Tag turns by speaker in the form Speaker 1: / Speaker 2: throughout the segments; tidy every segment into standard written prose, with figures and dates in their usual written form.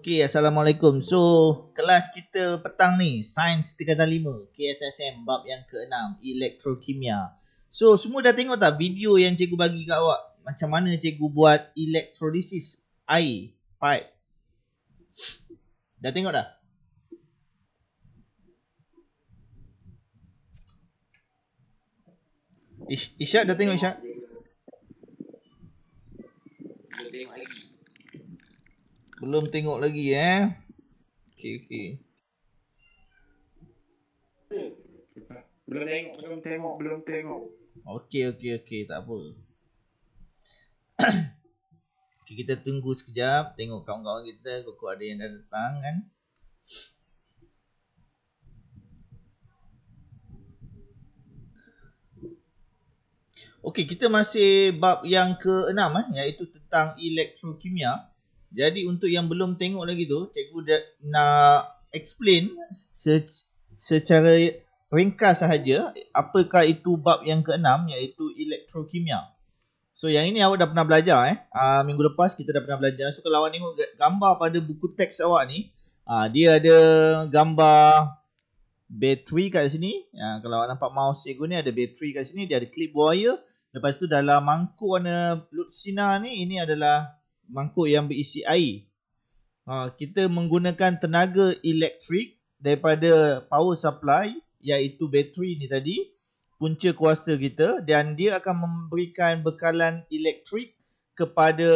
Speaker 1: Okey, Assalamualaikum. So, kelas kita petang ni, Sains Tingkatan 5, KSSM, bab yang ke-6, Elektrokimia. So, semua dah tengok tak video yang cikgu bagi kat awak? Macam mana cikgu buat elektrolisis air, pipe? Dah tengok dah? Isyad dah tengok Isyad?
Speaker 2: Belum tengok lagi.
Speaker 1: Belum tengok lagi Okey.
Speaker 2: Belum tengok.
Speaker 1: Okey, tak apa. Okay, kita tunggu sekejap, tengok kawan-kawan kita, kok ada yang dah datang kan. Okey, kita masih bab yang ke-6 iaitu tentang elektrokimia. Jadi untuk yang belum tengok lagi tu, cikgu nak explain secara ringkas sahaja apakah itu bab yang ke-6 iaitu elektrokimia. So yang ini awak dah pernah belajar minggu lepas kita dah pernah belajar. So kalau awak tengok gambar pada buku teks awak ni, dia ada gambar bateri kat sini. Kalau awak nampak mouse cikgu ni ada bateri kat sini, dia ada clip wire. Lepas tu dalam mangkuk warna lutsina ni, ini adalah mangkuk yang berisi air. Kita menggunakan tenaga elektrik daripada power supply iaitu bateri ni tadi, punca kuasa kita, dan dia akan memberikan bekalan elektrik kepada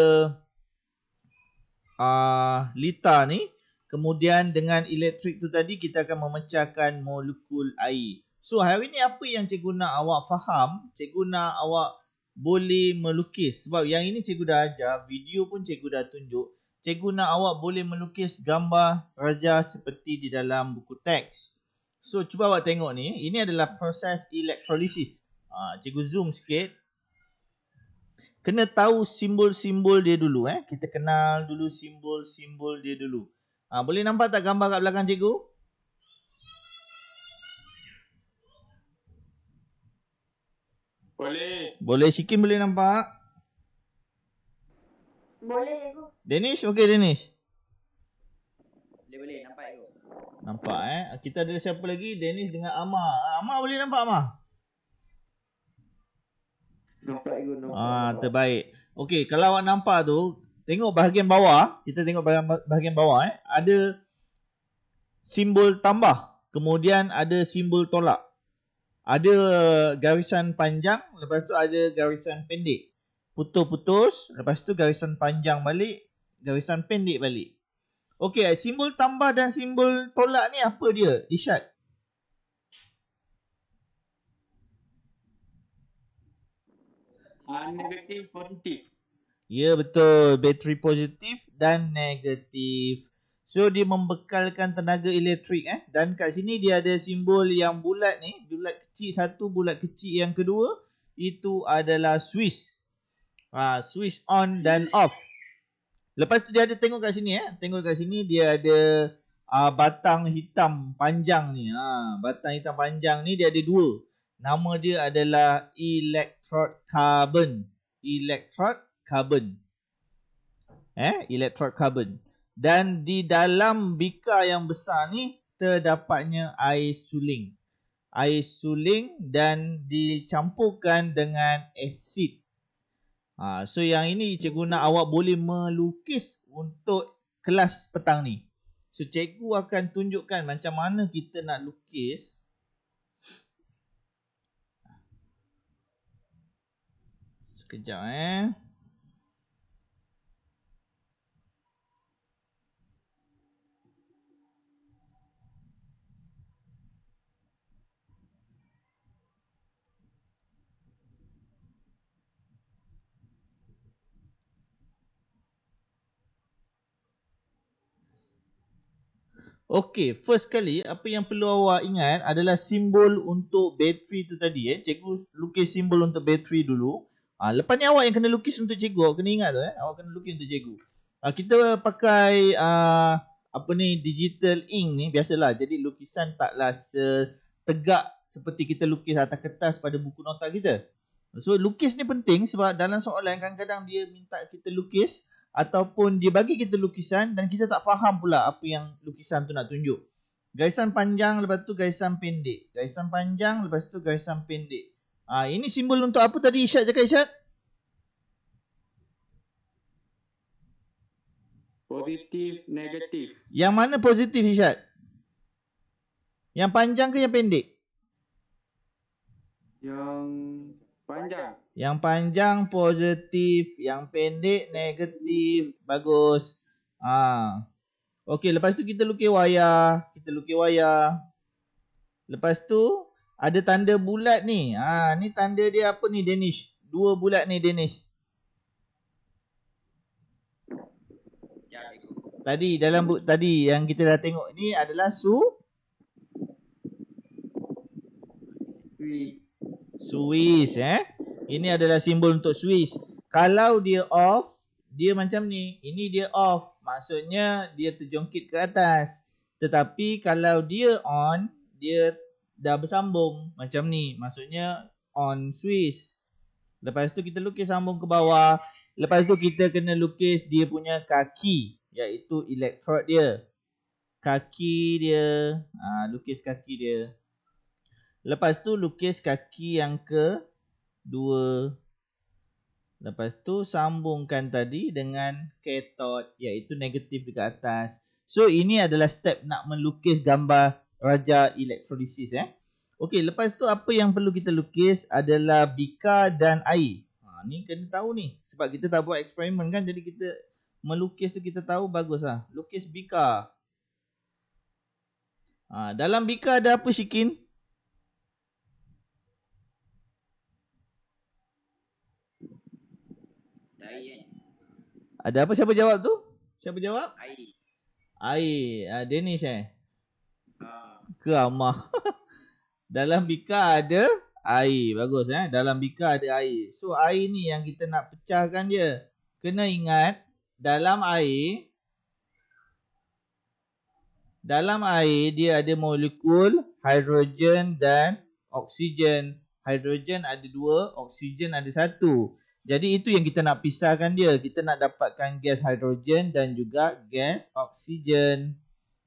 Speaker 1: lita ni. Kemudian dengan elektrik tu tadi kita akan memecahkan molekul air. So hari ni apa yang cikgu nak awak faham? Cikgu nak awak boleh melukis. Sebab yang ini cikgu dah ajar, video pun cikgu dah tunjuk. Cikgu nak awak boleh melukis gambar raja seperti di dalam buku teks. So cuba awak tengok ni, ini adalah proses elektrolisis. Cikgu zoom sikit. Kena tahu simbol-simbol dia dulu Kita kenal dulu simbol-simbol dia dulu. Boleh nampak tak gambar kat belakang cikgu? Boleh Syikin boleh nampak?
Speaker 3: Boleh cikgu.
Speaker 1: Danish okey Danish?
Speaker 2: Boleh nampak tu.
Speaker 1: Nampak Kita ada siapa lagi? Danish dengan Amar. Amar boleh nampak Amar?
Speaker 2: Nampak tu.
Speaker 1: Terbaik. Okey, kalau awak nampak tu, tengok bahagian bawah, kita tengok bahagian bawah ada simbol tambah, kemudian ada simbol tolak. Ada garisan panjang, lepas tu ada garisan pendek. Putus-putus, lepas tu garisan panjang balik, garisan pendek balik. Okey, simbol tambah dan simbol tolak ni apa dia? Isyad.
Speaker 2: Negatif, positif.
Speaker 1: Ya betul, bateri positif dan negatif. So dia membekalkan tenaga elektrik dan kat sini dia ada simbol yang bulat ni, bulat kecil satu, bulat kecil yang kedua, itu adalah switch. Switch on dan off. Lepas tu dia ada tengok kat sini tengok kat sini dia ada batang hitam panjang ni. Batang hitam panjang ni dia ada dua. Nama dia adalah electrode carbon. Electrode carbon. Dan di dalam bika yang besar ni terdapatnya air suling. Air suling dan dicampurkan dengan asid. So yang ini cikgu nak awak boleh melukis untuk kelas petang ni. So cikgu akan tunjukkan macam mana kita nak lukis. Sekejap Okey, first kali apa yang perlu awak ingat adalah simbol untuk bateri tu tadi Cikgu lukis simbol untuk bateri dulu. Lepas ni awak yang kena lukis untuk cikgu. Awak kena ingat tu awak kena lukis untuk cikgu. Kita pakai digital ink ni biasalah. Jadi lukisan taklah setegak seperti kita lukis atas kertas pada buku nota kita. So lukis ni penting sebab dalam soalan kadang-kadang dia minta kita lukis ataupun dia bagi kita lukisan dan kita tak faham pula apa yang lukisan tu nak tunjuk. Garisan panjang, lepas tu garisan pendek. Garisan panjang, lepas tu garisan pendek. Ini simbol untuk apa tadi Isyad cakap Isyad?
Speaker 2: Positif, negatif.
Speaker 1: Yang mana positif Isyad? Yang panjang ke yang pendek?
Speaker 2: Yang panjang.
Speaker 1: Yang panjang positif, yang pendek negatif. Bagus. Okey, lepas tu kita lukis wayar. Lepas tu ada tanda bulat ni. Ni tanda dia apa ni Danish? 2 bulat ni Danish.
Speaker 2: Ya, cikgu.
Speaker 1: Tadi dalam tadi yang kita dah tengok ni adalah Swiss Ini adalah simbol untuk Swiss. Kalau dia off, dia macam ni. Ini dia off. Maksudnya dia terjongkit ke atas. Tetapi kalau dia on, dia dah bersambung macam ni. Maksudnya on Swiss. Lepas tu kita lukis sambung ke bawah. Lepas tu kita kena lukis dia punya kaki, iaitu elektrod dia. Kaki dia. Lukis kaki dia. Lepas tu lukis kaki yang kedua. Lepas tu sambungkan tadi dengan cathode, iaitu negatif dekat atas. So ini adalah step nak melukis gambar raja elektrolisis. Okey, lepas tu apa yang perlu kita lukis adalah bika dan air. Ni kena tahu ni. Sebab kita tak buat eksperimen kan, jadi kita melukis tu kita tahu bagus lah. Lukis bika. Dalam bika ada apa Syikin?
Speaker 2: Air.
Speaker 1: Ada apa? Siapa jawab tu? Siapa jawab?
Speaker 2: Air.
Speaker 1: Air. Danish Ke
Speaker 2: Ha.
Speaker 1: Amah? Dalam bika ada air. Bagus Dalam bika ada air. So air ni yang kita nak pecahkan dia. Kena ingat dalam air dia ada molekul hidrogen dan oksigen. Hidrogen ada 2, oksigen ada 1. Jadi itu yang kita nak pisahkan dia. Kita nak dapatkan gas hidrogen dan juga gas oksigen.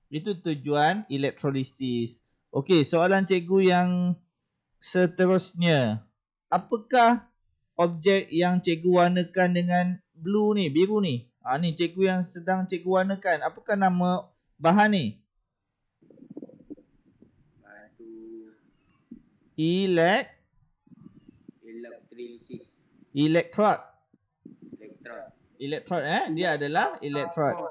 Speaker 1: Itu tujuan elektrolisis. Okey, soalan cikgu yang seterusnya. Apakah objek yang cikgu warnakan dengan blue ni, biru ni? Ni cikgu yang sedang cikgu warnakan. Apakah nama bahan ni?
Speaker 2: Batu elektrolisis.
Speaker 1: Elektrod.
Speaker 2: Elektron.
Speaker 1: Dia adalah elektrod.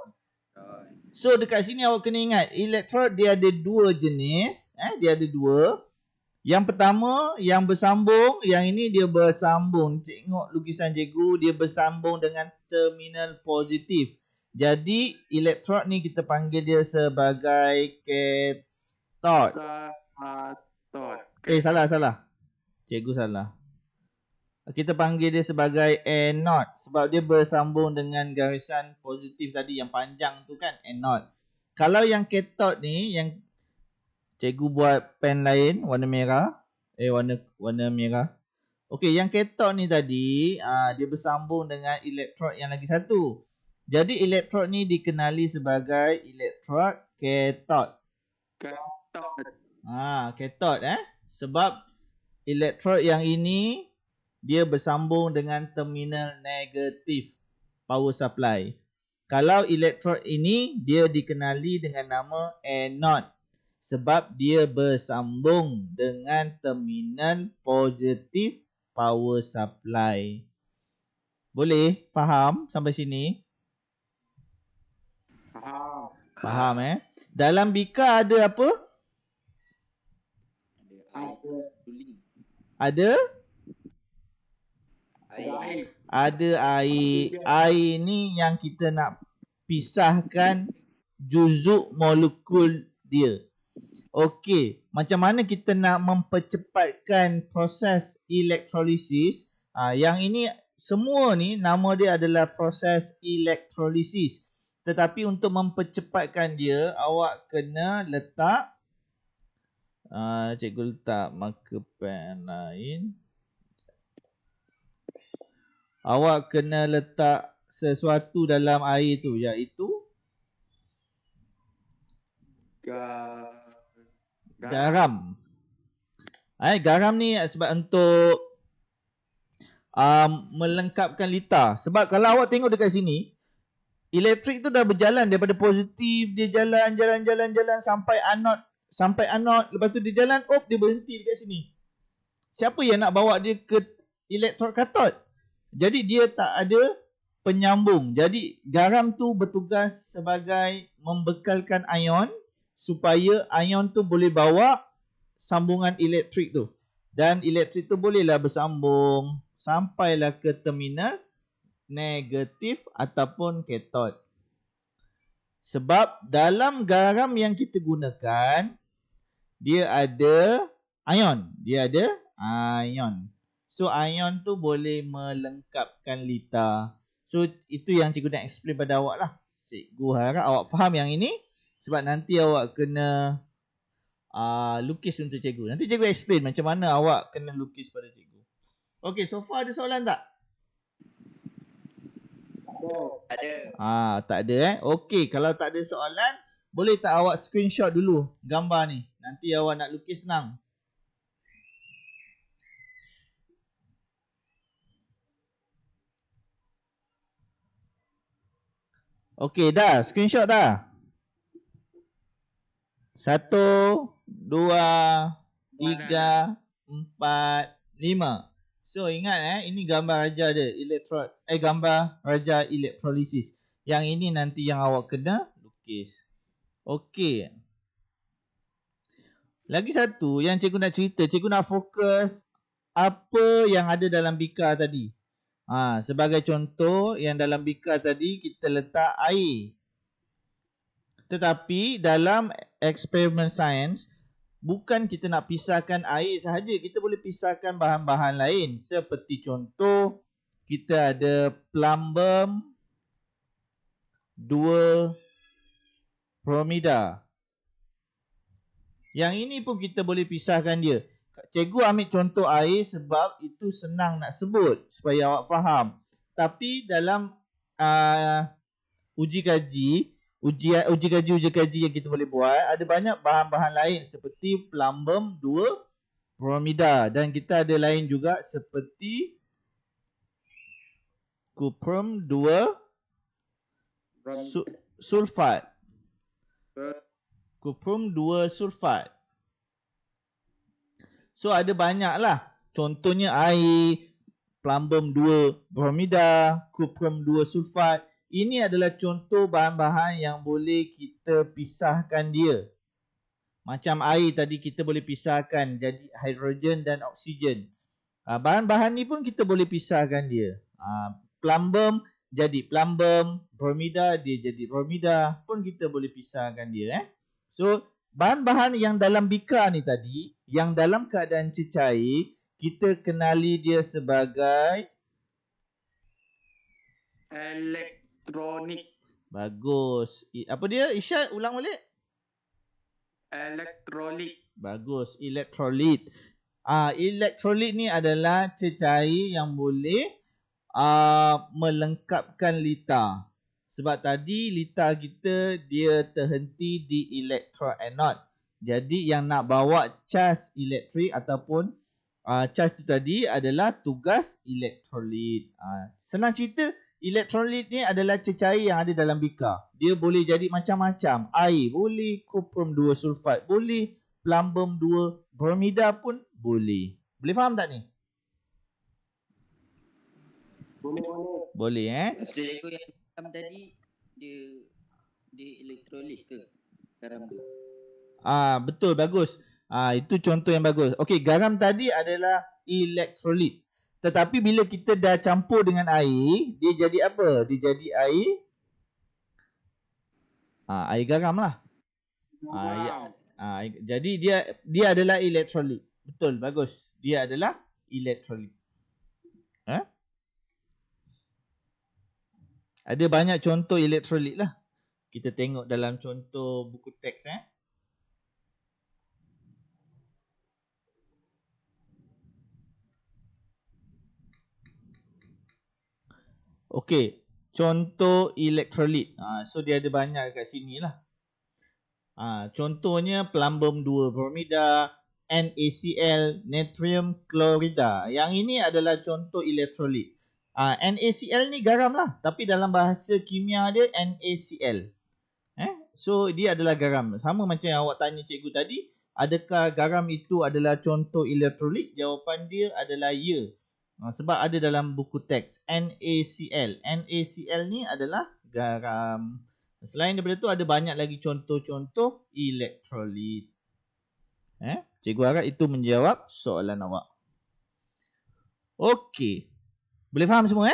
Speaker 2: Ha.
Speaker 1: So dekat sini awak kena ingat, elektrod dia ada 2 jenis. Dia ada 2. Yang pertama yang bersambung, yang ini dia bersambung. Tengok lukisan cikgu, dia bersambung dengan terminal positif. Jadi elektrod ni kita panggil dia sebagai cathode. Salah. Cikgu salah. Kita panggil dia sebagai anode sebab dia bersambung dengan garisan positif tadi yang panjang tu kan, anode. Kalau yang cathode ni, yang cikgu buat pen lain warna merah, warna merah. Okey, yang cathode ni tadi dia bersambung dengan elektrod yang lagi satu. Jadi elektrod ni dikenali sebagai elektrod cathode. Cathode sebab elektrod yang ini dia bersambung dengan terminal negatif power supply. Kalau elektrod ini dia dikenali dengan nama anode sebab dia bersambung dengan terminal positif power supply. Boleh faham sampai sini? Faham Dalam bika ada apa? Ada
Speaker 2: Air.
Speaker 1: Ada air. Air ni yang kita nak pisahkan juzuk molekul dia. Okey, macam mana kita nak mempercepatkan proses elektrolisis? Yang ini semua ni nama dia adalah proses elektrolisis. Tetapi untuk mempercepatkan dia, awak kena letak cikgu letak marker pen lain. Awak kena letak sesuatu dalam air tu, iaitu garam. Garam ni sebab untuk melengkapkan litar. Sebab kalau awak tengok dekat sini, elektrik tu dah berjalan daripada positif, dia jalan sampai anod, lepas tu dia jalan, dia berhenti dekat sini. Siapa yang nak bawa dia ke elektrod katod? Jadi dia tak ada penyambung. Jadi garam tu bertugas sebagai membekalkan ion supaya ion tu boleh bawa sambungan elektrik tu. Dan elektrik tu bolehlah bersambung sampailah ke terminal negatif ataupun katod. Sebab dalam garam yang kita gunakan, dia ada ion. So ion tu boleh melengkapkan litar. So itu yang cikgu nak explain pada awak lah. Cikgu harap awak faham yang ini. Sebab nanti awak kena lukis untuk cikgu. Nanti cikgu explain macam mana awak kena lukis pada cikgu. Okay, so far ada soalan tak?
Speaker 2: Ada.
Speaker 1: Tak ada Okay, kalau tak ada soalan, boleh tak awak screenshot dulu gambar ni. Nanti awak nak lukis senang. Okay, dah. Screenshot dah. 1, 2, 3, 4, 5. So ingat ini gambar raja dia, gambar raja elektrolisis. Yang ini nanti yang awak kena lukis. Okey. Lagi satu yang cikgu nak cerita, cikgu nak fokus apa yang ada dalam bikar tadi. Sebagai contoh, yang dalam bikar tadi kita letak air. Tetapi dalam eksperimen sains, bukan kita nak pisahkan air sahaja, kita boleh pisahkan bahan-bahan lain. Seperti contoh, kita ada plumbum 2 bromida. Yang ini pun kita boleh pisahkan dia. Cikgu ambil contoh air sebab itu senang nak sebut supaya awak faham. Tapi dalam uji kaji yang kita boleh buat, ada banyak bahan-bahan lain seperti plumbum 2 bromida, dan kita ada lain juga seperti cuprum 2 sulfat. Cuprum 2 sulfat. So ada banyak lah. Contohnya air, plumbum 2 bromida, cuprum 2 sulfat. Ini adalah contoh bahan-bahan yang boleh kita pisahkan dia. Macam air tadi kita boleh pisahkan jadi hidrogen dan oksigen. Bahan-bahan ni pun kita boleh pisahkan dia. Plumbum jadi plumbum, bromida dia jadi bromida, pun kita boleh pisahkan dia. So bahan-bahan yang dalam bikar ni tadi, yang dalam keadaan cecair, kita kenali dia sebagai
Speaker 2: Elektronik.
Speaker 1: Bagus. Apa dia? Isyad, ulang balik.
Speaker 2: Elektrolit.
Speaker 1: Bagus, elektrolit. Elektrolit ni adalah cecair yang boleh melengkapkan litar. Sebab tadi litar kita dia terhenti di elektroanod. Jadi yang nak bawa cas elektrik ataupun cas tu tadi adalah tugas elektrolit. Senang cerita, elektrolit ni adalah cecair yang ada dalam bikar. Dia boleh jadi macam-macam. Air boleh, cuprum 2 sulfat boleh, plumbum 2 bromida pun boleh. Boleh faham tak ni? Boleh
Speaker 2: Maksud cikgu yang garam tadi dia elektrolit ke garam tu?
Speaker 1: Betul, bagus. Itu contoh yang bagus. Okey, garam tadi adalah elektrolit. Tetapi bila kita dah campur dengan air, dia jadi apa? Dia jadi air air garam lah. Jadi dia adalah elektrolit. Betul, bagus. Dia adalah elektrolit. Ada banyak contoh elektrolit lah. Kita tengok dalam contoh buku teks. Okey. contoh elektrolit. So dia ada banyak kat sini lah. Contohnya plumbum 2 bromida, NaCl, natrium klorida. Yang ini adalah contoh elektrolit. NaCl ni garam lah, tapi dalam bahasa kimia dia NaCl. So dia adalah garam. Sama macam yang awak tanya cikgu tadi, adakah garam itu adalah contoh elektrolit? Jawapan dia adalah ya. Sebab ada dalam buku teks NaCl. NaCl ni adalah garam. Selain daripada tu ada banyak lagi contoh-contoh elektrolit. Cikgu harap itu menjawab soalan awak. Okey. Boleh faham semua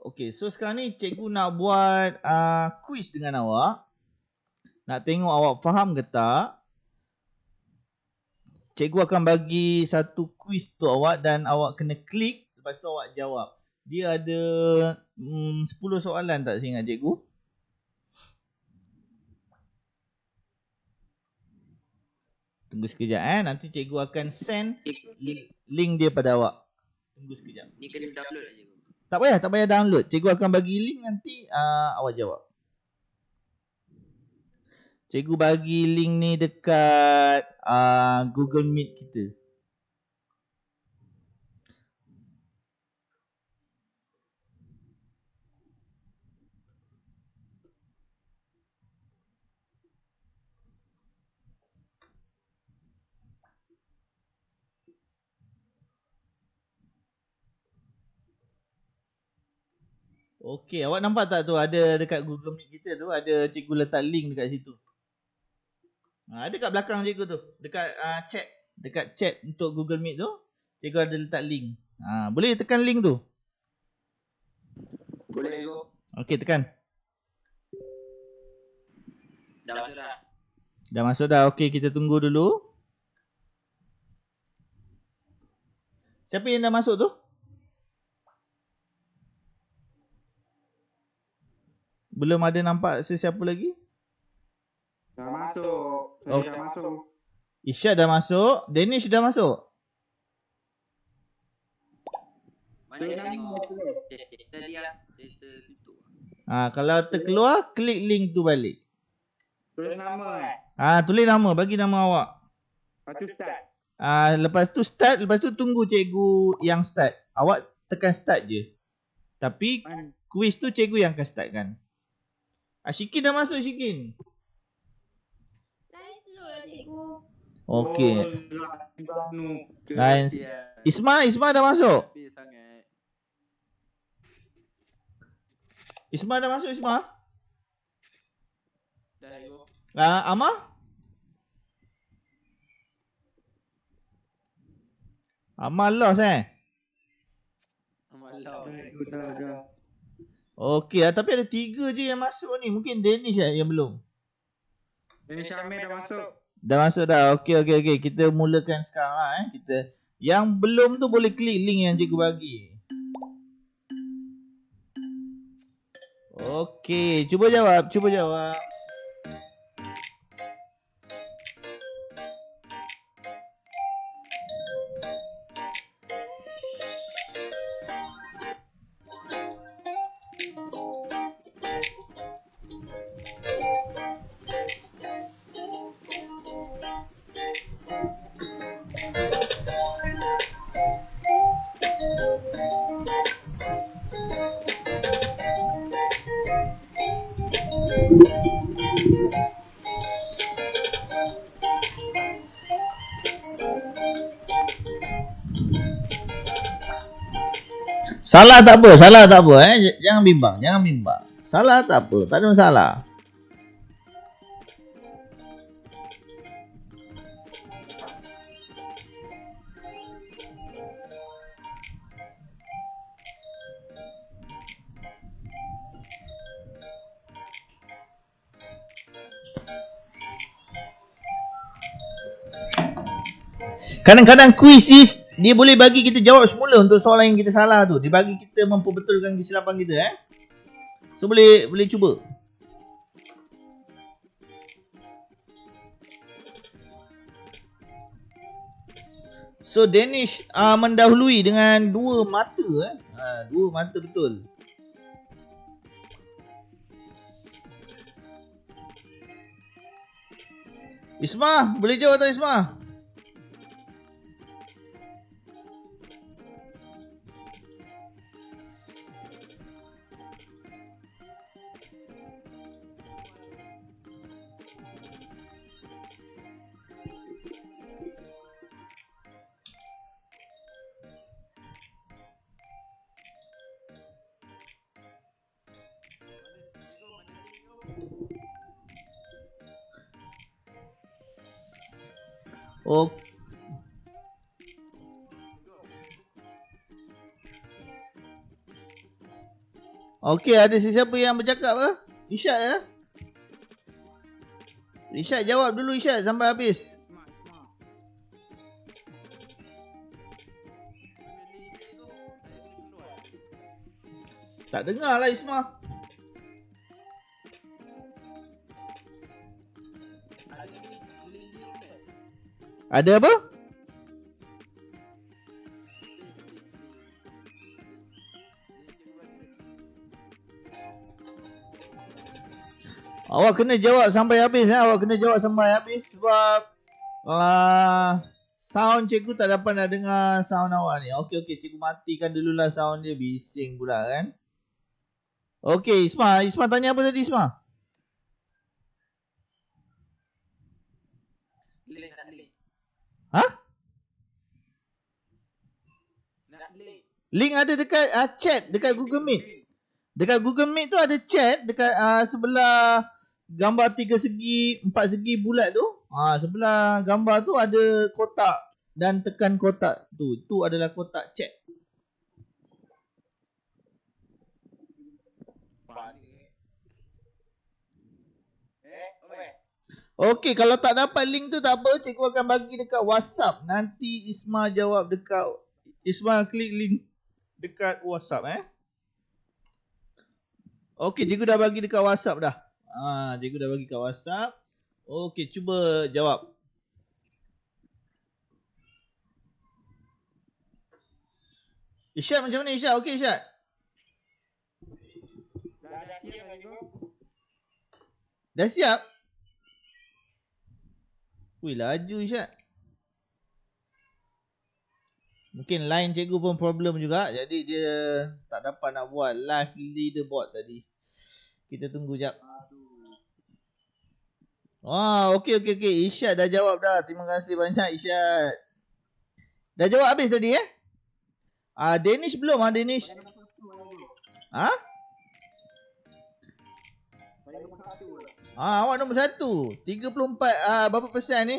Speaker 1: Okey, so sekarang ni cikgu nak buat quiz dengan awak. Nak tengok awak faham ke tak. Cikgu akan bagi satu quiz tu awak dan awak kena klik. Lepas tu awak jawab. Dia ada 10 soalan tak saya ingat cikgu. Tunggu sekejap nanti cikgu akan send link dia pada awak. Tunggu sekejap.
Speaker 2: Ni kena download lah cikgu.
Speaker 1: Tak payah download. Cikgu akan bagi link nanti awak jawab. Cikgu bagi link ni dekat Google Meet kita. Okey, awak nampak tak tu ada dekat Google Meet kita tu ada cikgu letak link dekat situ. Ada kat belakang cikgu tu. Dekat chat. Dekat chat untuk Google Meet tu. Cikgu ada letak link. Boleh tekan link tu?
Speaker 2: Boleh cikgu.
Speaker 1: Okey, tekan.
Speaker 2: Dah masuk dah.
Speaker 1: Dah masuk dah. Okey, kita tunggu dulu. Siapa yang dah masuk tu? Belum ada nampak sesiapa lagi?
Speaker 3: Dah masuk. Saya dah masuk.
Speaker 1: Isya dah masuk. Danish dah masuk.
Speaker 2: Mana dia tengok chat tadi lah. Saya tertutup.
Speaker 1: Kalau terkeluar, klik link tu balik.
Speaker 3: Tulis nama
Speaker 1: Tulis nama. Bagi nama awak.
Speaker 3: Lepas tu start.
Speaker 1: Lepas tu start. Lepas tu tunggu cikgu yang start. Awak tekan start je. Tapi quiz tu cikgu yang akan startkan. Syikin dah masuk, Syikin.
Speaker 4: Lain slow lah cikgu.
Speaker 1: Okey.
Speaker 3: Lain.
Speaker 1: Isma dah masuk. Isma dah masuk, Isma.
Speaker 2: Dah cikgu.
Speaker 1: Amar? Amar lost
Speaker 2: Amal lah.
Speaker 3: Dah.
Speaker 1: Okey, tapi ada 3 je yang masuk ni. Mungkin Danish yang belum.
Speaker 3: Ini Syamil dah masuk.
Speaker 1: Dah masuk dah. Okey. Kita mulakan sekarang lah Kita yang belum tu boleh klik link yang cikgu bagi. Okey, cuba jawab. Salah tak apa. Jangan bimbang. Salah tak apa. Tak ada masalah. Kadang-kadang quiz dia boleh bagi kita jawab semula untuk soalan yang kita salah tu. Dia bagi kita memperbetulkan kesilapan kita So boleh cuba. So Danish mendahului dengan 2 mata 2 mata betul. Isma, boleh jawab tak Isma? Oh. Okey, ada sesiapa yang bercakap ke? Isyad ke? Isyad jawab dulu Isyad sampai habis.
Speaker 3: Isma.
Speaker 1: Tak dengar lah Isma. Ada apa? Awak kena jawab sampai habis Awak kena jawab sampai habis sebab sound cikgu tak dapat nak dengar sound awak ni. Okey, cikgu matikan dululah sound dia, bising pula kan. Okey, Isma tanya apa tadi Isma? Ha? Link ada dekat chat dekat Google Meet. Dekat Google Meet tu ada chat dekat sebelah gambar 3 segi, 4 segi bulat tu. Sebelah gambar tu ada kotak dan tekan kotak tu. Itu adalah kotak chat. Okey, kalau tak dapat link tu tak apa, cikgu akan bagi dekat WhatsApp. Nanti Isma jawab dekat Isma klik link dekat WhatsApp Okey, cikgu dah bagi dekat WhatsApp dah. Cikgu dah bagi dekat WhatsApp. Okey, cuba jawab. Isyad macam mana Isyad? Okey Isyad?
Speaker 3: Dah siap kan cikgu?
Speaker 1: Dah siap? Wih, laju Isyad. Mungkin line cikgu pun problem juga. Jadi dia tak dapat nak buat live leaderboard tadi. Kita tunggu jap. Okey. Isyad dah jawab dah. Terima kasih banyak Isyad. Dah jawab habis tadi Danish belum Danish? Awak nombor 1. 34 berapa persen ni?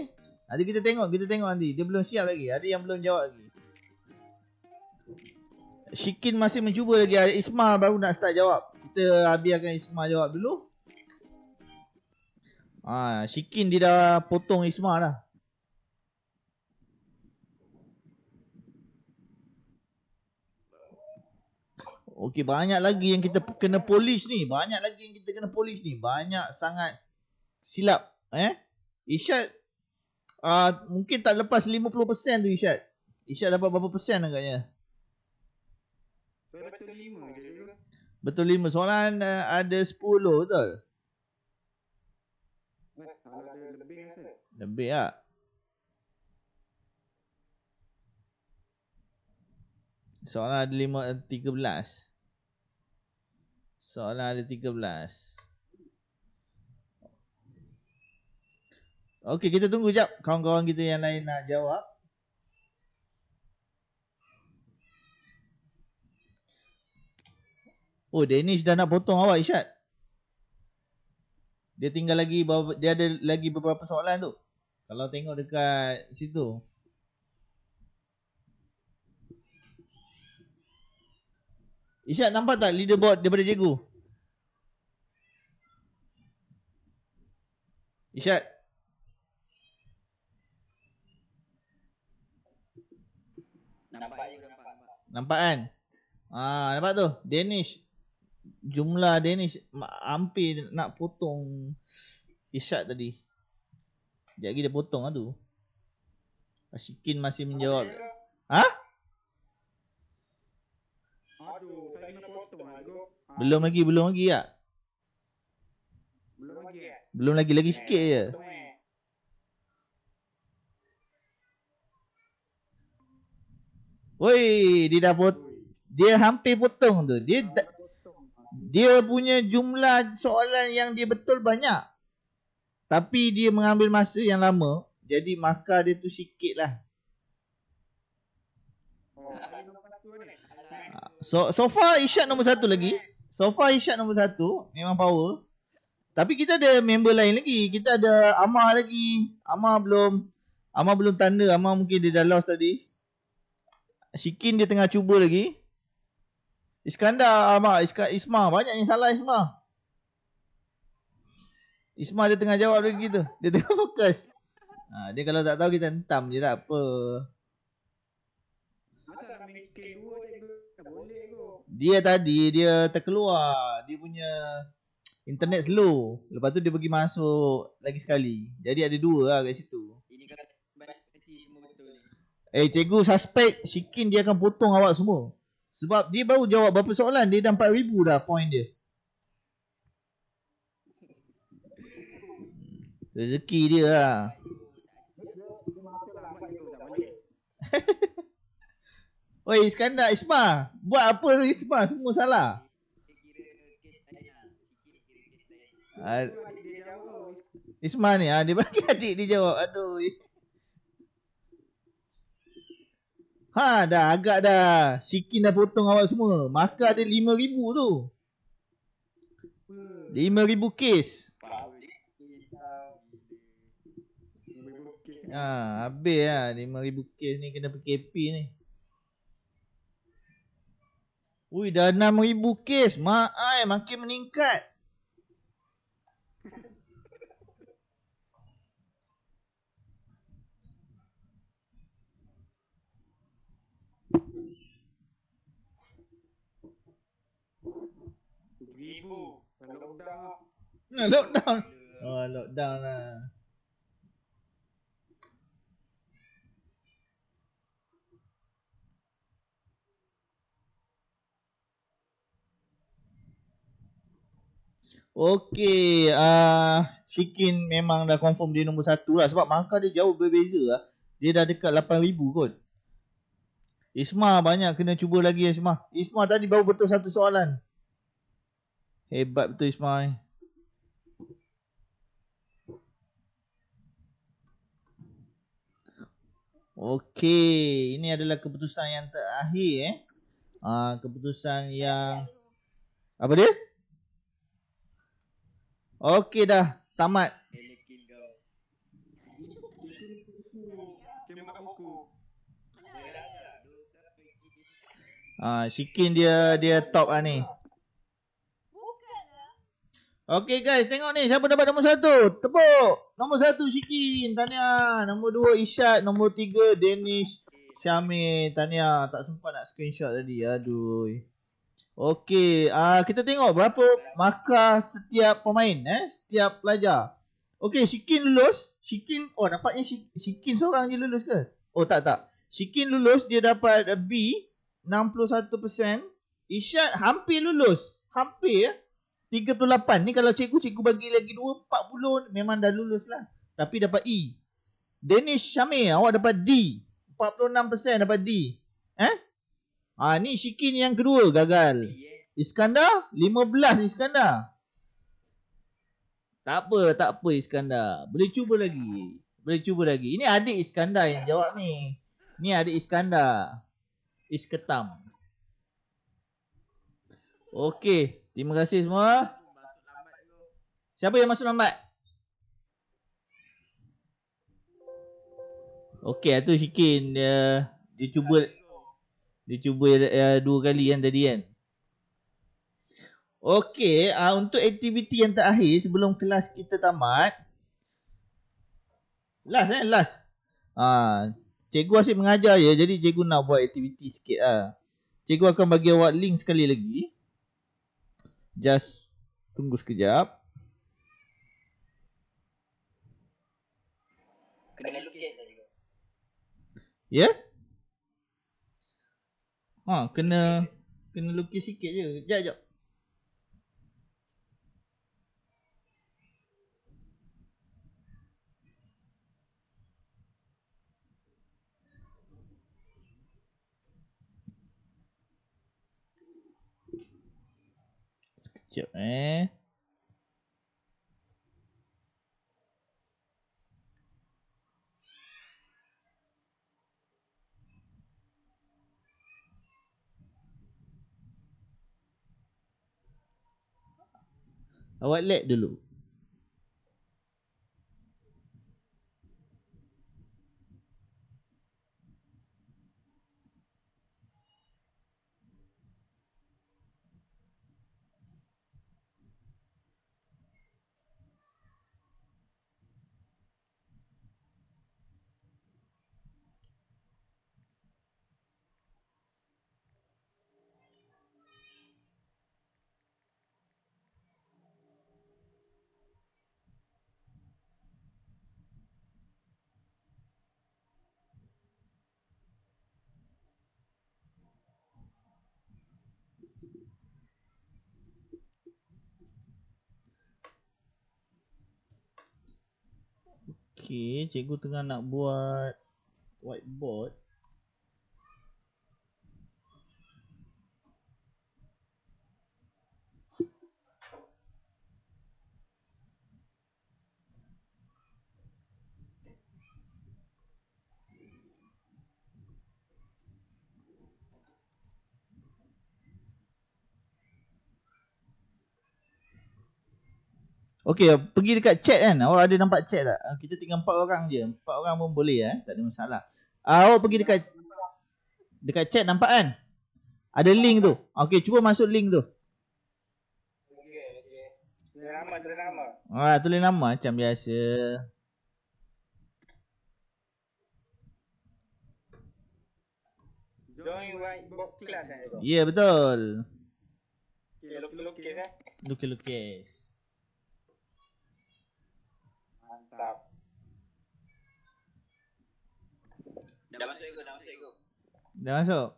Speaker 1: Nanti kita tengok nanti. Dia belum siap lagi. Ada yang belum jawab lagi. Shikin masih mencuba lagi. Isma baru nak start jawab. Kita biarkan Isma jawab dulu. Shikin dia dah potong Isma dah. Okey, banyak lagi yang kita kena polish ni. Banyak sangat silap. Isyad mungkin tak lepas 50% tu Isyad. Isyad dapat berapa persen agaknya?
Speaker 3: Betul 5 je cikgu.
Speaker 1: Betul 5. Soalan ada 10 betul?
Speaker 3: Kalau ada lebih rasa.
Speaker 1: Lebih tak? Soalan ada 13. Soalan ada 13. Okey, kita tunggu jap kawan-kawan kita yang lain nak jawab. Oh, Danish dah nak potong awak Isyad. Dia tinggal lagi, dia ada lagi beberapa soalan tu. Kalau tengok dekat situ. Isyad nampak tak leaderboard daripada cikgu? Isyad. Nampak kan? Nampak tu? Danish. Jumlah Danish hampir nak potong Isyad tadi. Sekejap lagi dia potong lah tu. Shikin masih
Speaker 3: Apa
Speaker 1: menjawab.
Speaker 3: dia ke?
Speaker 1: Ha?
Speaker 3: Aduh, saya kena potong lah Cikgu.
Speaker 1: Belum lagi ya?
Speaker 3: Belum lagi ya?
Speaker 1: Belum lagi sikit je.
Speaker 3: Potong
Speaker 1: Woi, dia hampir potong tu. Dia punya jumlah soalan yang dia betul banyak. Tapi dia mengambil masa yang lama. Jadi markah dia tu sikit lah.
Speaker 3: Oh, saya nombor 1 ni.
Speaker 1: So far Isyad nombor 1 lagi. So far Isyad nombor 1. Memang power. Tapi kita ada member lain lagi. Kita ada Amar lagi. Amar belum tanda. Amar mungkin dia dah lost tadi. Shikin dia tengah cuba lagi. Iskandar Amar. Isma. Banyak yang salah Isma. Isma dia tengah jawab lagi tu. Dia tengah fokus. Dia kalau tak tahu kita hentam je tak apa.
Speaker 3: Masa nak main K2 Cikgu? Tak boleh Cikgu.
Speaker 1: Dia tadi dia terkeluar. Dia punya internet slow. Lepas tu dia pergi masuk lagi sekali. Jadi ada 2 lah kat situ.
Speaker 2: Ini kata banyak kasi semua betul ni.
Speaker 1: Cikgu suspect Shikin dia akan potong awak semua. Sebab dia baru jawab berapa soalan. Dia dah 4,000 dah point dia. Rezeki dia lah.
Speaker 3: Dia masuk lambat Cikgu. Tak boleh.
Speaker 1: Oi Iskandar, Isma. Buat apa Isma? Semua salah.
Speaker 2: Dia kira kes lain lah. Sikit kira kes lain.
Speaker 3: Itu adik dia jawab tu.
Speaker 1: Isma ni dia bagi adik dia jawab. Aduh. Dah agak dah. Shikin dah potong awak semua. Markah dia 5,000 tu. 5,000 kes. Habis lah 5,000 kes ni kena PKP ni. Ui dah 6,000 kes. Makin meningkat.
Speaker 3: Ribu. Lockdown.
Speaker 1: Lockdown. Lockdown lah. Okey, Shikin memang dah confirm dia nombor 1 lah. Sebab markah dia jauh berbeza lah. Dia dah dekat 8,000 kot. Isma banyak kena cuba lagi Isma. Isma tadi baru betul 1 soalan. Hebat betul Isma ni. Okey, ini adalah keputusan yang terakhir keputusan yang apa dia? Okey dah, tamat.
Speaker 2: Elekin kau.
Speaker 3: Tembak buku.
Speaker 1: Shikin dia top lah ni.
Speaker 4: Bukanlah.
Speaker 1: Okey guys, tengok ni siapa dapat nombor 1. Tepuk. Nombor 1 Shikin, tahniah. Nombor 2 Isyad, nombor 3 Danish Syamil. Tahniah, tak sempat nak screenshot tadi. Aduh. Okey, kita tengok berapa markah setiap pemain setiap pelajar. Okey, Shikin lulus. Shikin nampaknya Shikin seorang je lulus ke? Tak. Shikin lulus, dia dapat B 61%. Isyad hampir lulus. Hampir 38. Ni kalau cikgu bagi lagi 2 40 memang dah lulus lah. Tapi dapat E. Danish Syamil, awak dapat D. 46% dapat D. Ni Shikin yang kedua gagal. Iskandar 15 Iskandar. Tak apa Iskandar. Boleh cuba lagi. Ini adik Iskandar yang jawab ni. Ni adik Iskandar. Isketam. Okey, terima kasih semua. Siapa yang masuk lambat? Okey, tu Shikin dia cuba 2 kali kan tadi kan. Okey, untuk aktiviti yang terakhir sebelum kelas kita tamat. Last. Cikgu asyik mengajar je, jadi cikgu nak buat aktiviti sikit lah. Cikgu akan bagi awak link sekali lagi. Just tunggu sekejap.
Speaker 2: Kena lukis lah juga.
Speaker 1: Ya? Yeah? Kena lukis sikit je. Jap. Sekejap Awak lag dulu. Okey, cikgu tengah nak buat whiteboard. Okey, pergi dekat chat kan. Awak ada nampak chat tak? Kita tinggal 4 orang je. 4 orang pun boleh tak ada masalah. Awak pergi dekat chat nampak kan? Ada link tu. Okey, cuba masuk link tu.
Speaker 3: Okey. Tulis nama.
Speaker 1: Tulis nama macam biasa.
Speaker 3: Join whiteboard class tu.
Speaker 1: Ya, betul.
Speaker 3: Okey, lukis
Speaker 1: Lukis.
Speaker 3: Mantap.
Speaker 2: Dah masuk ikut.
Speaker 1: Dah masuk?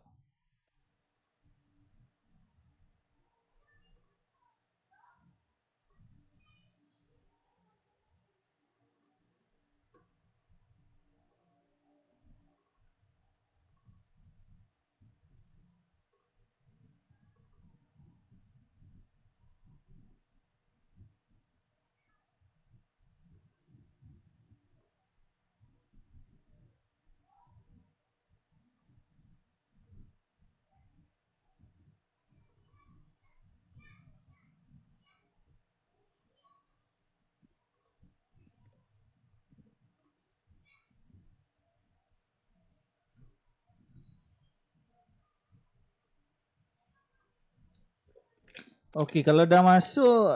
Speaker 1: Okey, kalau dah masuk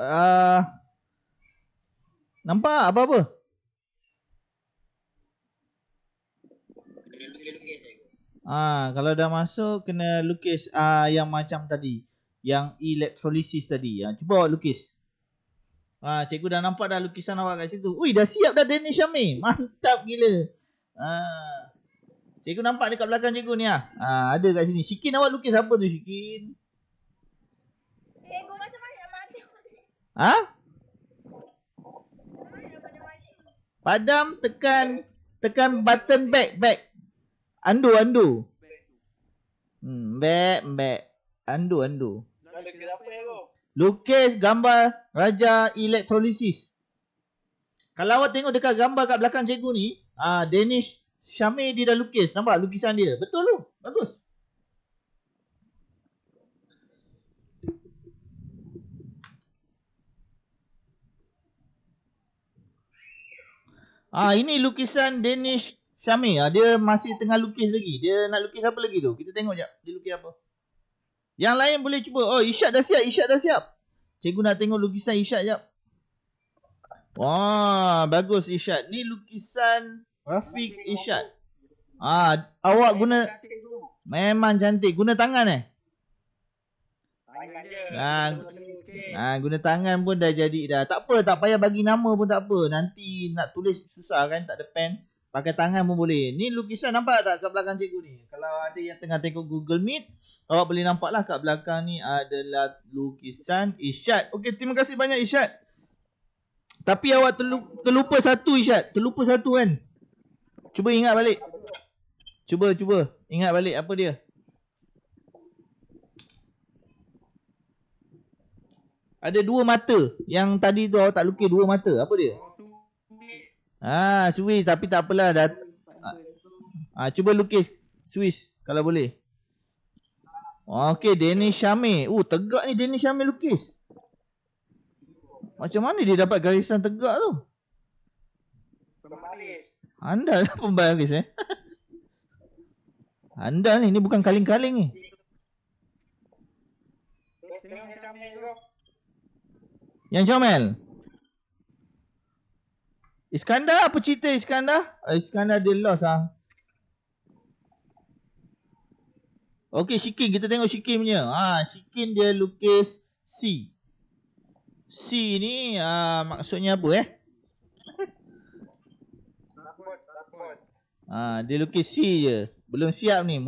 Speaker 1: nampak apa-apa? Kalau dah masuk kena lukis yang macam tadi, yang electrolysis tadi. Cuba awak lukis. Cikgu dah nampak dah lukisan awak kat situ. Ui, dah siap dah Danish Syamil. Mantap gila. Cikgu nampak dekat belakang cikgu ni ada kat sini. Shikin, awak lukis apa tu Shikin?
Speaker 4: Cikgu macam-macam mati.
Speaker 1: Padam, tekan button back. Undo. Back. Undo.
Speaker 3: Lukis apa tu?
Speaker 1: Lukis gambar Raja Electrolysis. Kalau awak tengok dekat gambar kat belakang cikgu ni, Danish Syamil dia dah lukis. Nampak lukisan dia? Betul tu. Bagus. Ini lukisan Danish Syamil. Dia masih tengah lukis lagi. Dia nak lukis apa lagi tu? Kita tengok jap. Dia lukis apa? Yang lain boleh cuba. Isyad dah siap. Cikgu nak tengok lukisan Isyad jap. Wah, bagus Isyad. Ni lukisan Rafiq Isyad. Awak guna memang cantik. Guna tangan
Speaker 3: Tangan je.
Speaker 1: Guna tangan pun dah jadi dah. Tak apa, tak payah bagi nama pun tak apa. Nanti nak tulis susah kan, tak ada pen. Pakai tangan pun boleh. Ni lukisan nampak tak kat belakang cikgu ni? Kalau ada yang tengah tengok Google Meet, awak boleh nampak lah kat belakang ni adalah lukisan Irsyad. Okey, terima kasih banyak Irsyad. Tapi awak terlupa satu Irsyad. Terlupa satu kan? Cuba ingat balik. Cuba ingat balik apa dia? Ada dua mata. Yang tadi tu awak tak lukis dua mata. Apa dia? Swiss tapi tak apalah cuba lukis Swiss kalau boleh. Okey, Danish Syamil. Tegak ni Danish Syamil lukis. Macam mana dia dapat garisan tegak tu?
Speaker 3: Pembaris.
Speaker 1: Anda lah pembaris Anda ni bukan kaling-kaling ni.
Speaker 3: Tengok yang Syamil tu.
Speaker 1: Yang comel. Iskandar, apa cerita Iskandar? Iskandar dia lost lah. Okey, Shikin. Kita tengok Shikin punya. Shikin dia lukis C. C ni maksudnya apa
Speaker 3: Rapot.
Speaker 1: Dia lukis C je. Belum siap ni.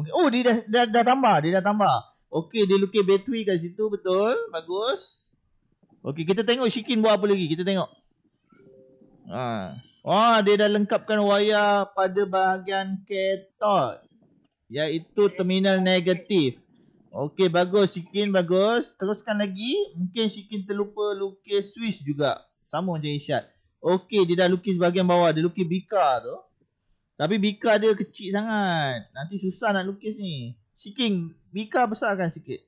Speaker 1: Dia dah tambah. Dia dah tambah. Okey, dia lukis bateri kat situ. Betul. Bagus. Okey, kita tengok Shikin buat apa lagi. Kita tengok. Dia dah lengkapkan wayar pada bahagian kathod, iaitu terminal negatif. Okey, bagus Shikin, bagus. Teruskan lagi. Mungkin Shikin terlupa lukis Swiss juga. Sama macam Irsyad. Okey, dia dah lukis bahagian bawah. Dia lukis bika tu. Tapi bika dia kecil sangat. Nanti susah nak lukis ni. Shikin, bika besarkan sikit.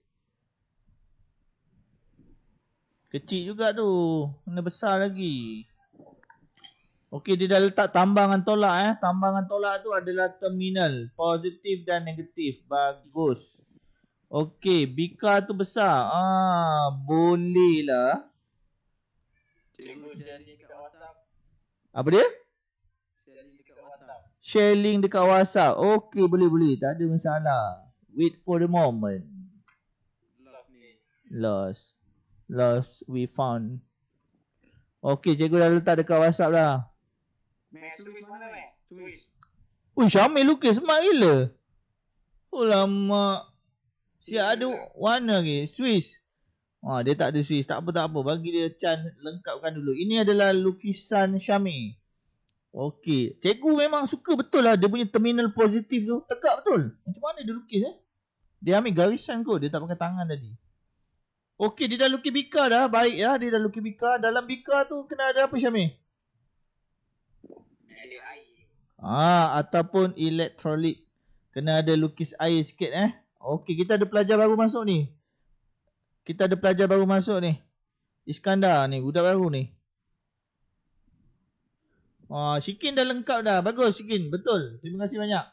Speaker 1: Kecil juga tu. Kena besar lagi. Okey, dia dah letak tambangan tolak Tambangan tolak tu adalah terminal positif dan negatif. Bagus. Okey, bika tu besar. Boleh lah.
Speaker 2: Cikgu sharing dekat WhatsApp.
Speaker 1: Apa dia?
Speaker 2: Sharing dekat WhatsApp.
Speaker 1: Sharing dekat WhatsApp. Okey, boleh. Tak ada masalah. Wait for the moment.
Speaker 2: Lost ni.
Speaker 1: Lost. We found. Okey, cikgu dah letak dekat WhatsApp dah.
Speaker 3: Swiss mana Swiss.
Speaker 1: Syamil lukis smart gila. Lama. Siap ada warna lagi. Swiss. Dia tak ada Swiss. Tak apa. Bagi dia Chan lengkapkan dulu. Ini adalah lukisan Syamil. Okey. Cikgu memang suka betul lah. Dia punya terminal positif tu. Tegak betul. Macam mana dia lukis Dia ambil garisan kot. Dia tak pakai tangan tadi. Okey. Dia dah lukis bika dah. Baik ya. Dia dah lukis bika. Dalam bika tu kena ada apa Syamil?
Speaker 2: Ada air.
Speaker 1: Ataupun elektrolit. Kena ada lukis air sikit Okey, kita ada pelajar baru masuk ni. Iskandar ni, budak baru ni. Shikin dah lengkap dah. Bagus Shikin, betul. Terima kasih banyak.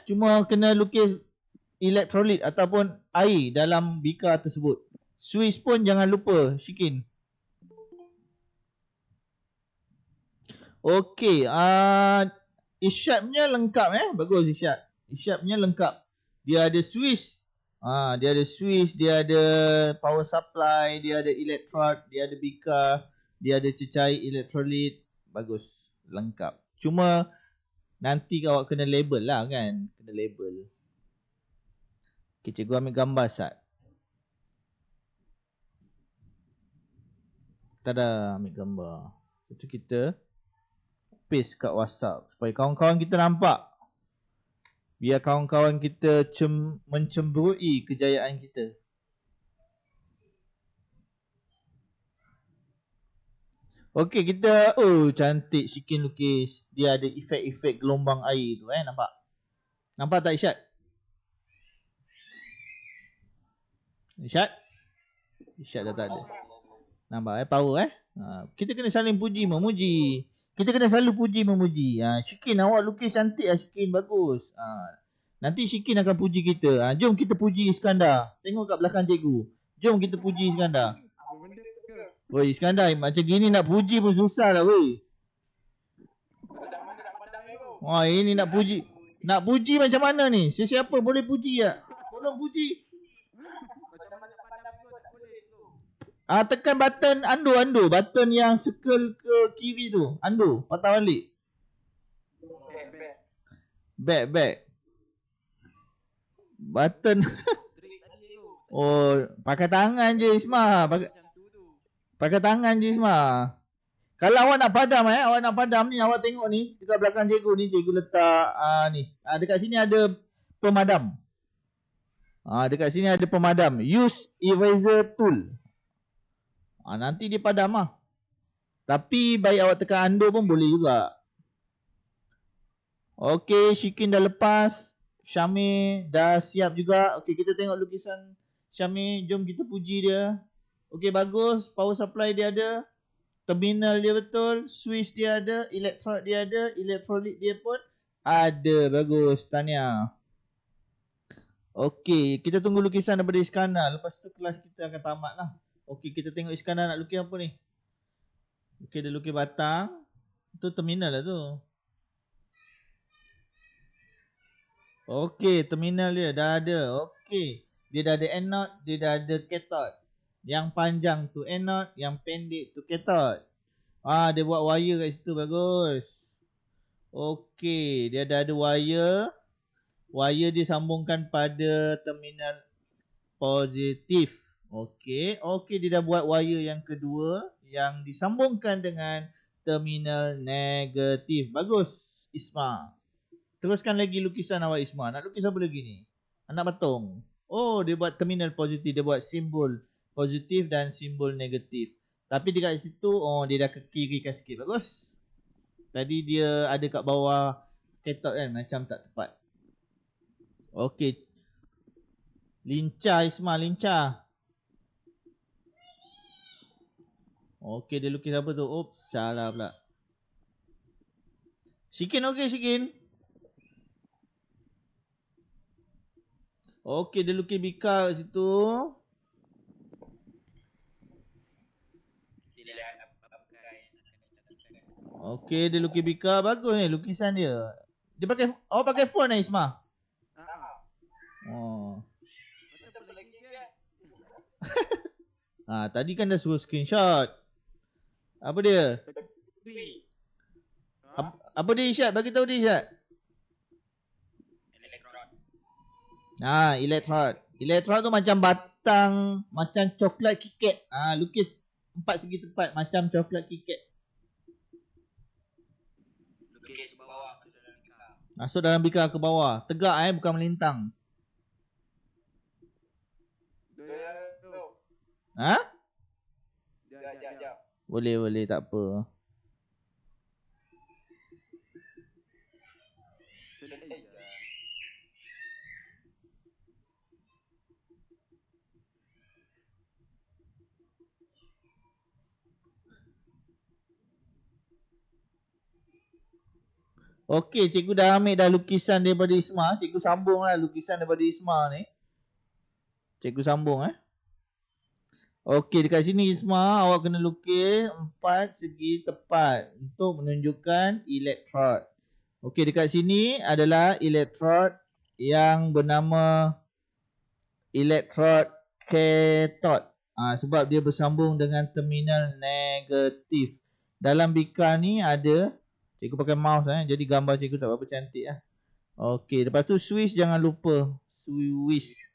Speaker 1: Cuma kena lukis elektrolit ataupun air dalam bika tersebut. Swiss pun jangan lupa Shikin. Okey, Irsyad punya lengkap Bagus Irsyad. Irsyad punya lengkap. Dia ada Swiss. Dia ada power supply, dia ada electrode, dia ada bika, dia ada cecair elektrolit. Bagus, lengkap. Cuma nanti awak kena label lah kan. Kena label. Okey, cikgu ambil gambar Sat. Tada, ambil gambar. Itu kita paste kat WhatsApp supaya kawan-kawan kita nampak. Biar kawan-kawan kita mencemburui kejayaan kita. Okey, kita cantik Shikin lukis. Dia ada efek-efek gelombang air tu nampak. Nampak tak Irsyad? Irsyad dah tak ada. Nampak power kita kena saling puji memuji. Kita kena selalu puji memuji. Shikin, awak lukis cantik Shikin, bagus. Nanti Shikin akan puji kita. Jom kita puji Iskandar. Tengok kat belakang cikgu. Jom kita puji Iskandar.
Speaker 3: Apa benda ke?
Speaker 1: Woi Iskandar, macam gini nak puji pun susah lah woi.
Speaker 3: Macam mana nak pandang tu?
Speaker 1: Ini nak puji. Nak puji macam mana ni? Sesiapa boleh puji tak? Tolong puji.
Speaker 3: Macam mana nak pandang tu tak boleh tu.
Speaker 1: Tekan button undo. Button yang circle ke kiri tu. Undo. Patah balik. Back. Button.
Speaker 3: Straight tadi tu.
Speaker 1: Oh, pakai tangan je Isma.
Speaker 3: Macam tu tu.
Speaker 1: Pakai tangan je Isma. Kalau awak nak padam awak nak padam ni, awak tengok ni dekat belakang cikgu ni, cikgu letak ni. Dekat sini ada pemadam. Dekat sini ada pemadam. Use eraser tool. Nanti dia padam lah. Tapi baik awak tekan undo pun boleh juga. Okey, Shikin dah lepas. Syamir dah siap juga. Okey, kita tengok lukisan Syamir. Jom kita puji dia. Okey, bagus. Power supply dia ada. Terminal dia betul. Switch dia ada. Electrode dia ada. Elektrolit dia pun ada. Bagus. Tahniah. Okey, kita tunggu lukisan daripada Iskandar. Lepas tu kelas kita akan tamat lah. Okey, kita tengok Iskandar nak lukis apa ni. Okey, dia lukis batang. Tu terminal lah tu. Okey, terminal dia dah ada. Okey. Dia dah ada anode, dia dah ada cathode. Yang panjang tu anode, yang pendek tu cathode. Dia buat wire kat situ, bagus. Okey, dia dah ada wire. Wire dia sambungkan pada terminal positif. Okey, dia dah buat wire yang kedua yang disambungkan dengan terminal negatif. Bagus, Isma. Teruskan lagi lukisan awak Isma. Nak lukis apa lagi ni? Anak patung. Oh, dia buat terminal positif. Dia buat simbol positif dan simbol negatif. Tapi dekat situ, dia dah ke kirikan sikit. Bagus. Tadi dia ada kat bawah cathode kan. Macam tak tepat. Okey. Lincah Isma, lincah. Okey, dia lukis apa tu? Oops, salah pula. Shikin okey, Shikin. Okey, dia lukis bika kat situ. Okey, dia lukis bika. Bagus ni lukisan dia. Awak pakai phone Isma? Oh. Tadi kan dah suruh screenshot. Apa dia? Apa dia Isyad? Bagi tahu dia Isyad. Electrode. Electrode tu macam batang, macam coklat KitKat. Lukis 4 segi tepat macam coklat KitKat.
Speaker 2: Lukis ke bawah,
Speaker 1: Masuk dalam bika ke bawah. Tegak bukan melintang.
Speaker 3: Jap.
Speaker 1: Boleh, tak apa. Okey, cikgu dah ambil dah lukisan daripada Isma. Cikgu sambung lah lukisan daripada Isma ni. Cikgu sambung Okey, dekat sini Isma, awak kena lukis 4 segi tepat untuk menunjukkan electrode. Okey, dekat sini adalah electrode yang bernama electrode cathode. Sebab dia bersambung dengan terminal negatif. Dalam bika ni ada, cikgu pakai mouse jadi gambar cikgu tak berapa cantik Okey, lepas tu switch jangan lupa. Switch.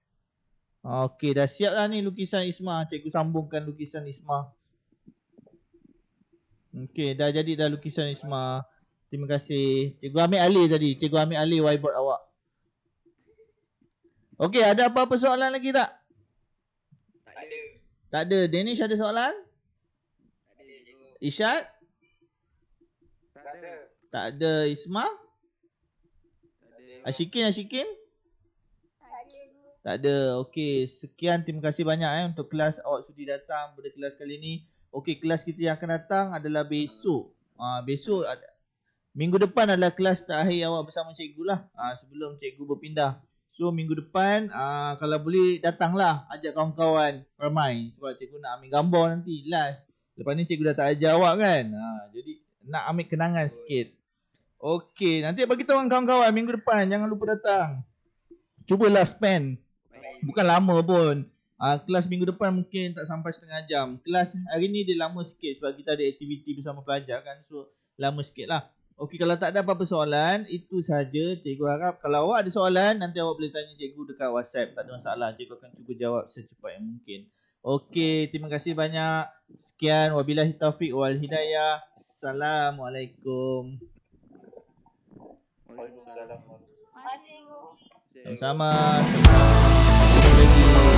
Speaker 1: Okey, dah siap dah ni lukisan Isma. Cikgu sambungkan lukisan Isma. Okey, dah jadi dah lukisan Isma. Terima kasih. Cikgu ambil alih tadi. Cikgu ambil alih whiteboard awak. Okey, ada apa-apa soalan lagi tak? Tak ada. Danish ada soalan?
Speaker 2: Tak ada cikgu.
Speaker 1: Isyad?
Speaker 3: Tak ada.
Speaker 1: Tak ada. Isma? Ashikin? Tak ada. Okey, sekian. Terima kasih banyak untuk kelas awak sudi datang pada kelas kali ni. Okey, kelas kita yang akan datang adalah besok. Besok minggu depan adalah kelas terakhir awak bersama cikgu lah. Sebelum cikgu berpindah. So minggu depan kalau boleh datanglah, ajak kawan-kawan ramai sebab cikgu nak ambil gambar nanti last. Lepas ni cikgu dah tak ajar awak kan. Jadi nak ambil kenangan sikit. Okey, nanti bagi tahu kawan-kawan minggu depan jangan lupa datang. Cubalah spend. Bukan lama pun. Kelas minggu depan mungkin tak sampai setengah jam. Kelas hari ni dia lama sikit sebab kita ada aktiviti bersama pelajar kan. So lama sikit lah. Okey, kalau tak ada apa-apa soalan, itu saja. Cikgu harap kalau awak ada soalan, nanti awak boleh tanya cikgu dekat WhatsApp. Tak ada masalah. Cikgu akan cuba jawab secepat yang mungkin. Okey, terima kasih banyak. Sekian. Wabillahi taufiq wal hidayah. Assalamualaikum.
Speaker 3: Waalaikumsalam.
Speaker 4: Masih.
Speaker 1: Sama-sama. Jumpa lagi.